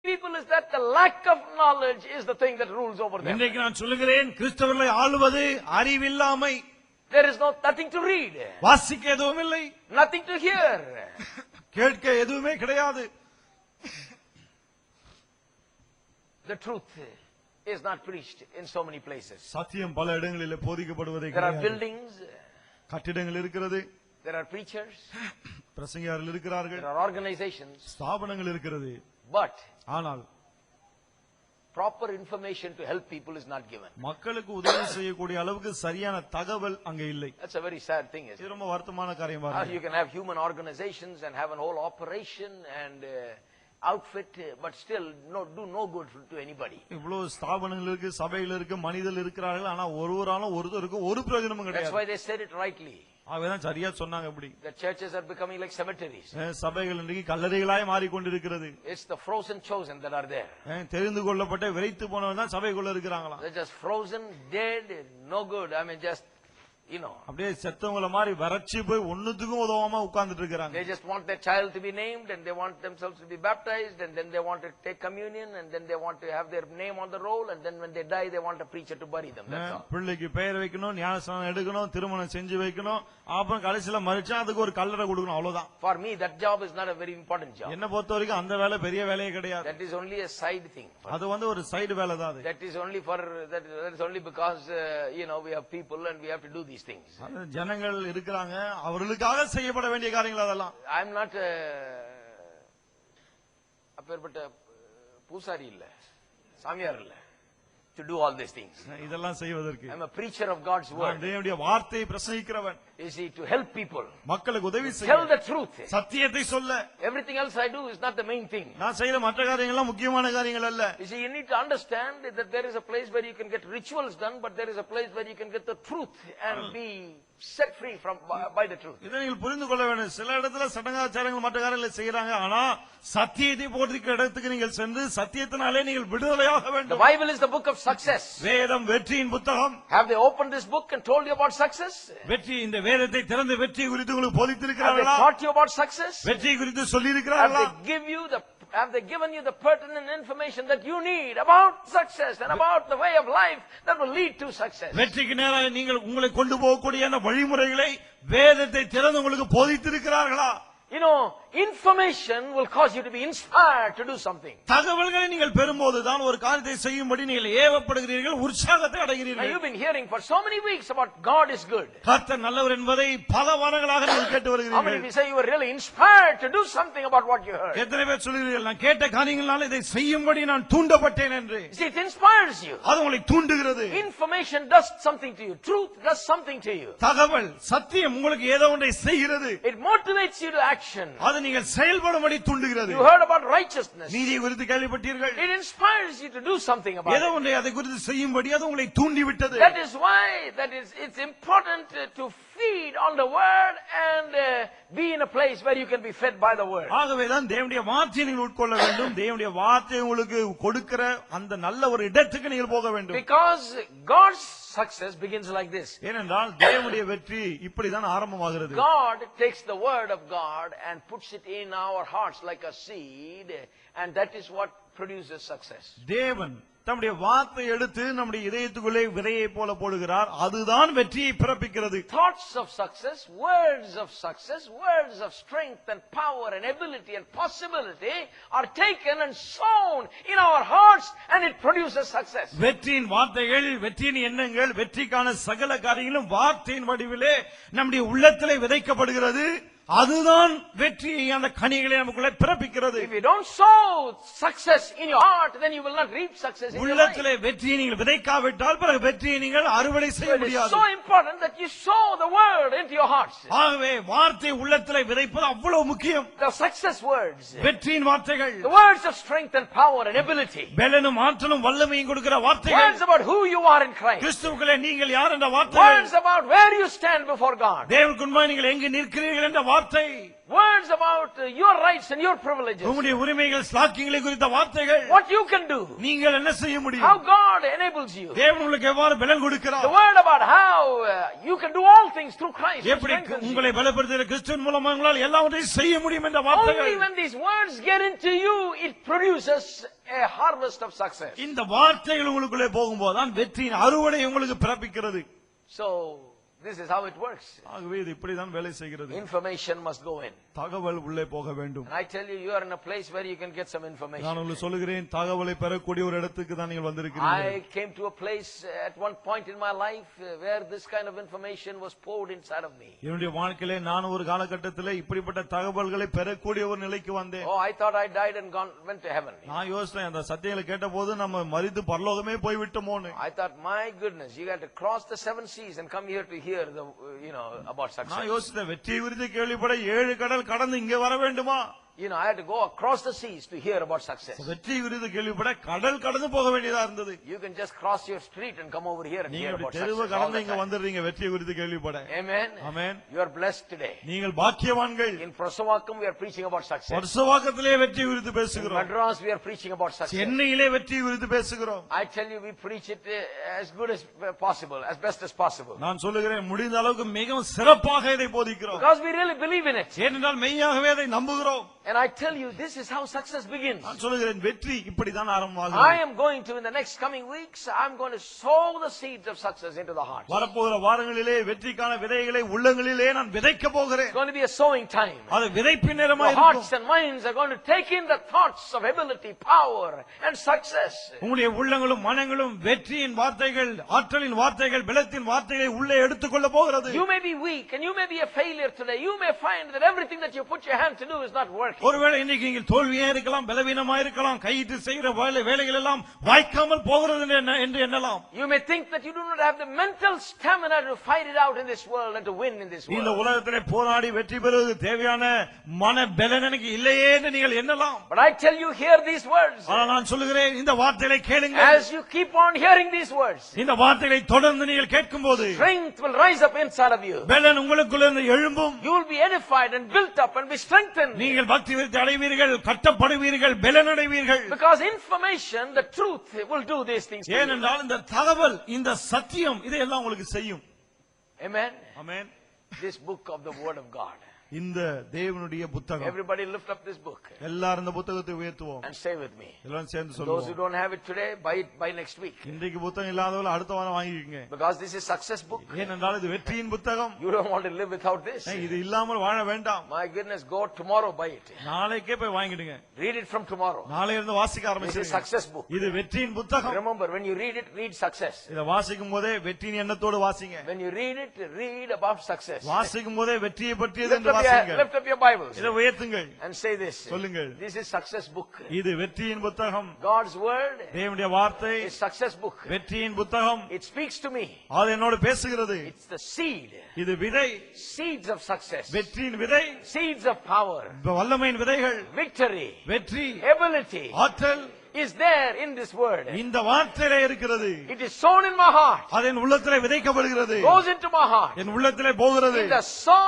people is that the lack of knowledge is the thing that rules over them. இன்றைக்கு நான் சொல்லுகிறேன், கிறிஸ்தவர்களை ஆளுவது அறிவில்லாமை. There is nothing to read, வாசிக்க எதுவும் இல்லை, nothing to hear, கேட்க எதுவுமே கிடையாது. The truth is not preached in so many places. சத்தியம் பல இடங்களில் போதிக்கப்படுவதே There are கிடையாது. buildings, கட்டிடங்கள் இருக்கிறது, there are preachers, பிரசங்கியார்கள் இருக்கிறார்கள், there are organizations, ஸ்தாபனங்கள் இருக்கிறது. but ஆனால் proper information to help people is not given. மக்களுக்கு உதவி செய்யக்கூடிய அளவுக்கு சரியான தகவல் அங்கே இல்லை. That's a very sad thing, isn't இது it? ரொம்ப வருத்தமான காரியம். You can have human organizations and have an whole operation and outfit, but still do no good to anybody. இவ்வளவு ஸ்தாபனங்கள் இருக்கு, சபைகள் இருக்கு, மனிதர்கள் இருக்கிறார்கள், ஆனா ஒருவராலும் ஒருத்தருக்கு ஒரு பிரயோஜனமும் That's கிடையாது. why they said it rightly. அவதான் சரியா சொன்னாங்க. இப்படி The churches are becoming like cemeteries. சபைகள் இன்றைக்கு கல்லறைகளாய் மாறிக்கொண்டிருக்கிறது. It's the frozen chosen that are there. தெரிந்து கொள்ளப்பட்ட விரைத்து போனவன் தான் சபைக்குள்ள இருக்கிறாங்களா. They're just frozen, dead, no good. I mean, just, you know. அப்படியே செத்தவங்கள மாதிரி வறட்சி போய் ஒண்ணுத்துக்கும் உதவாம உட்கார்ந்துட்டு இருக்காங்க. They just want their child to be named, and they want themselves to be baptized, and then they want to take communion, and then they want to have their name on the roll, and then when they die they want a preacher to bury them. That's all. பிள்ளைக்கு பெயர் வைக்கணும், ஞானஸ்நானம் எடுக்கணும், திருமணம் செஞ்சு வைக்கணும், அப்புறம் கடைசில மரிச்சா அதுக்கு ஒரு கல்லறை கொடுக்கணும், அவ்வளவுதான். For me that job is not a very important job. என்ன பொறுத்த வரைக்கும் அந்த வேலை பெரிய வேலையே கிடையாது. That is only a side thing. அது வந்து ஒரு சைடு வேலை தான். அது That is only for that is only because we have people and we have to do these things. ஜனங்கள் இருக்கிறாங்க, அவர்களுக்காக செய்யப்பட வேண்டிய காரியங்கள் அதெல்லாம். I am not அப்பேற்பட்ட பூசாரி இல்ல, சாமியார் இல்ல, to do all these things. இதெல்லாம் செய்வதற்கு I am a preacher of God's word. தேவனுடைய வார்த்தையை பிரசங்கிக்கிறவன். Is he to help people? மக்களுக்கு உதவி செய்ய, Tell the truth. சத்தியத்தை சொல்ல. Everything else I do is not the main thing. நான் செய்யற மற்ற காரியங்கள் எல்லாம் முக்கியமான காரியங்கள் அல்ல. You see, you need to understand that there is a place where you can get rituals done, but there is a place where you can get the truth and be set free from by the truth. இதை நீங்கள் புரிந்து கொள்ள வேண்டும். சில இடத்துல சடங்காச்சாரங்கள் மற்ற காரியங்களை செய்யறாங்க, ஆனா சத்தியத்தை போதிக்கிற இடத்துக்கு நீங்கள் சென்று சத்தியத்தினாலே நீங்கள் விடுதலையாக The வேண்டும். Bible is the book of success. வேதம் வெற்றியின் புத்தகம். Have they opened this book and told you about success? வெற்றி, இந்த வேதத்தை திறந்து வெற்றி குறித்து உங்களுக்கு Have they போதித்திருக்கிறார்களா? taught you about success? வெற்றி குறித்து சொல்லி Have இருக்கிறார்களா? they given you the pertinent information that you need about success and about the way of life that will lead to success? வெற்றிக்கு நேராக நீங்கள் உங்களை கொண்டு போகக்கூடிய அந்த வழிமுறைகளை வேதத்தை திறந்து உங்களுக்கு போதித்திருக்கிறார்களா? Information will cause you to be inspired to do something. தகவல்களை நீங்கள் பெறும்போதுதான் ஒரு காரியத்தை செய்யும்படி நீங்கள் ஏவப்படுகிறீர்கள், உற்சாகத்தை Now அடைகிறீர்கள். you've been hearing for so many weeks about God is good. கர்த்தர் நல்லவர் என்பதை பல வாரங்களாக நீங்கள் கேட்டு How many of வருகிறீர்கள். you say you were really inspired to do something about what you heard? எத்தனை பேர் சொல்கிறீர்கள், நான் கேட்ட காரியங்களால இதை செய்யும்படி நான் தூண்டப்பட்டேன் என்று? See, it inspires you. அது உங்களை தூண்டுகிறது. Information does something to you. Truth does something to you. தகவல், சத்தியம் உங்களுக்கு ஏதோ ஒன்றை செய்கிறது. It motivates you to action. அது நீங்கள் செயல்படும்படி தூண்டுகிறது. You heard about righteousness. நீதியை குறித்து கேள்விப்பட்டீர்கள். It inspires you to do something about ஏதோ it. ஒன்றை அதை குறித்து செய்யும்படி அது உங்களை தூண்டிவிட்டது. That is why it's important to feed on the word and be in a place where you can be fed by the word. ஆகவேதான் தேவனுடைய வார்த்தையை நீங்கள் உட்கொள்ள வேண்டும். தேவனுடைய வார்த்தையை உங்களுக்கு கொடுக்கிற அந்த நல்ல ஒரு இடத்துக்கு நீங்கள் போக வேண்டும். Because God's success begins like this. ஏனென்றால் தேவனுடைய வெற்றி இப்படிதான் ஆரம்பமாகிறது. God takes the word of God and puts it in our hearts like a seed, and that is what produces success. தேவன் தம்முடைய வார்த்தை எடுத்து நம்முடைய இதயத்துக்குள்ளே விதையை போல போடுகிறார், அதுதான் வெற்றியை பிறப்பிக்கிறது. Thoughts of success, words of strength and power and ability and possibility are taken and sown in our hearts, and it produces success. வெற்றியின் வார்த்தைகள், வெற்றியின் எண்ணங்கள், வெற்றிக்கான சகல காரியங்களும் வார்த்தையின் வடிவிலே நம்முடைய உள்ளத்திலே விதைக்கப்படுகிறது. அதுதான் வெற்றியை, அந்த கனிகளை நமக்குள்ளே பிறப்பிக்கிறது. If you don't sow success in your heart, then you will not reap success in your life. உள்ளத்திலே வெற்றியை நீங்கள் விதைக்காவிட்டால் பிறகு வெற்றியை நீங்கள் அறுவடை செய்ய It is முடியாது. so important that you sow the word into your hearts. ஆகவே வார்த்தை உள்ளத்திலே விதைப்பது அவ்வளவு முக்கியம். The success words, வெற்றியின் வார்த்தைகள், the words of strength and power and ability, பலனும் ஆற்றலும் வல்லமையும் கொடுக்கிற வார்த்தைகள், words about who you are in Christ, கிறிஸ்துவுக்குள்ளே நீங்கள் யார் என்ற வார்த்தைகள், words about where you stand before God. தேவனுக்கு முன்பாக நீங்கள் எங்கு நிற்கிறீர்கள் என்ற வார்த்தைகள், வார்த்தை, words about your rights and your privileges, உங்களுடைய உரிமைகள் ஸ்லாக்கியங்களை குறித்த வார்த்தைகள், what you can do, நீங்கள் என்ன செய்ய how முடியும், God enables you, தேவன் உங்களுக்கு எவ்வாறு பலன் the கொடுக்கிறார், word about how you can do all things through Christ who எப்படி strengthens you. உங்களை பலப்படுத்துகிற கிறிஸ்துவின் மூலமாக உங்களால் எல்லாவற்றையும் செய்ய முடியும் என்ற Only வார்த்தைகள். when these words get into you, it produces a harvest of success. இந்த வார்த்தைகள் உங்களுக்குள்ளே போகும்போது தான் வெற்றியின் அறுவடை உங்களுக்கு பிறப்பிக்கிறது. So, this is how it works. ஆகவே இது இப்படிதான் வேலை செய்கிறது. Information must go in. தகவல் உள்ளே போக வேண்டும். And I tell you, you are in a place where you can get some information. நான் உங்களுக்கு சொல்லுகிறேன், தகவலை பெறக்கூடிய ஒரு இடத்துக்கு தான் நீங்கள் வந்திருக்கிறீர்கள். I came to a place at one point in my life where this kind of information was poured inside of me. என்னுடைய வாழ்க்கையிலே நான் ஒரு காலகட்டத்திலே இப்படிப்பட்ட தகவல்களை பெறக்கூடிய ஒரு நிலைக்கு வந்தேன். Oh, I thought I died and went to heaven. நான் யோசித்தேன், அந்த சத்தியங்களை கேட்டபோது நம்ம மரித்து பரலோகமே போய்விட்டோமோன்னு. I thought, my goodness, you got to cross the 7 seas and come here to hear the, about success. நான் யோசித்தேன், வெற்றி விருது கேள்விப்பட 7 கடல் கடந்து இங்கே வர வேண்டுமா? I had to go across the seas to hear about success. வெற்றி விருது கேள்விப்பட கடல் கடந்து போக வேண்டியதா இருந்தது. You can just cross your street and come over here and hear about தெருவு success. கடந்து இங்க வந்துறீங்க வெற்றி விருது கேள்விப்பட. Amen. Amen. You are blessed today. நீங்கள் பாக்கியவான்கள். In Prasavakam we are preaching about success. பரசவாக்கத்திலே வெற்றி விருது In பேசுகிறோம். Madras we are preaching about success. சென்னையிலே வெற்றி விருது பேசுகிறோம். I tell you, we preach it as good as possible, as best as possible. நான் சொல்லுகிறேன், முடிந்த அளவுக்கு மிகவும் சிறப்பாக இதை போதிக்கிறோம். Because we really believe in it. ஏனென்றால் மெய்யாகவே அதை நம்புகிறோம். And I tell you, this is how success begins. நான் சொல்லுகிறேன், வெற்றி இப்படிதான் ஆரம்பமாகும். I am going to, in the next coming weeks, I'm going to sow the seeds of success into the heart. வரப்போகிற வாரங்களிலே வெற்றிக்கான விதைகளை உள்ளங்களிலே நான் விதைக்க போகிறேன். It's going to be a sowing time. அது விதைப்பின் நேரமாக Your இருக்கும். hearts and minds are going to take in the thoughts of ability, power and success. உங்களுடைய உள்ளங்களும் மனங்களும் வெற்றியின் வார்த்தைகள், ஆற்றலின் வார்த்தைகள், பலத்தின் வார்த்தைகளை உள்ளே எடுத்துக்கொள்ள போகிறது. You may be weak and you may be a failure today. You may find that everything that you put your hand to do is not working. ஒருவேளை இன்னைக்கு நீங்கள் தோல்வியா இருக்கலாம், பலவீனமா இருக்கலாம், கையிட்டு செய்கிற வேலைகள் எல்லாம் வாய்க்காமல் போகிறது என்று எண்ணலாம். You may think that you do not have the mental stamina to fight it out in this world and to win in this இந்த world. உலகத்திலே போராடி வெற்றி பெறுவது தேவையான மன பலன் எனக்கு இல்லையே என்று நீங்கள் எண்ணலாம். But I tell you, hear these words. ஆனால் நான் சொல்லுகிறேன், இந்த வார்த்தைகளை கேளுங்கள். As you keep on hearing these words, இந்த வார்த்தைகளை தொடர்ந்து நீங்கள் கேட்கும்போது strength will rise up inside of you. பலன் உங்களுக்குள்ள எழும்பும். You will be edified and built up and be strengthened. நீங்கள் பக்தி விருத்தி அடைவீர்கள், கட்டப்படுவீர்கள், பலன் அடைவீர்கள். Because information, the truth will do these things to you. ஏனென்றால் இந்த தகவல், இந்த சத்தியம் இதையெல்லாம் உங்களுக்கு செய்யும். Amen. Amen. This book of the Word of God. இந்த தேவனுடைய புத்தகம். Everybody lift up this book எல்லாரும் இந்த புத்தகத்தை உயர்த்துவோம். and say with me. எல்லாரும் சேர்ந்து Those who சொல்லுவோம். don't have it today, buy it by next week. இன்றைக்கு புத்தகம் இல்லாதவங்க அடுத்த வாரம் வாங்கிக்கங்க. Because this is success book. ஏனென்றால் இது வெற்றியின் புத்தகம். You don't want to live without this. இது இல்லாமல் வாழ வேண்டாம். My goodness, go tomorrow buy it. நாளைக்கே போய் வாங்கிடுங்க. Read it from tomorrow. நாளையில இருந்து வாசிக்க This is ஆரம்பிச்சிடுங்க. success book. இது வெற்றியின் புத்தகம். Remember, when you read it, read success. இத வாசிக்கும் போதே வெற்றியின் எண்ணத்தோடு வாசிங்க. When you read it, read about success. வாசிக்கும் போதே வெற்றியை பற்றியது Lift என்று up வாசிங்க. your Bibles இதை உயர்த்துங்கள். and say this. சொல்லுங்கள். This is success book. இது வெற்றியின் புத்தகம். God's word தேவனுடைய வார்த்தை is success book. வெற்றியின் புத்தகம். It speaks to me. அது என்னோடு பேசுகிறது. It's the seed. இது விதை. Seeds of success. வெற்றியின் விதை. Seeds of power. வல்லமையின் விதைகள். Victory. வெற்றி. Ability. ஆற்றல் is there in this word. இந்த வார்த்தையிலே இருக்கிறது. It is sown in my heart. அது என் உள்ளத்திலே விதைக்கப்படுகிறது. Goes into my heart. என் உள்ளத்திலே போகிறது. In the soil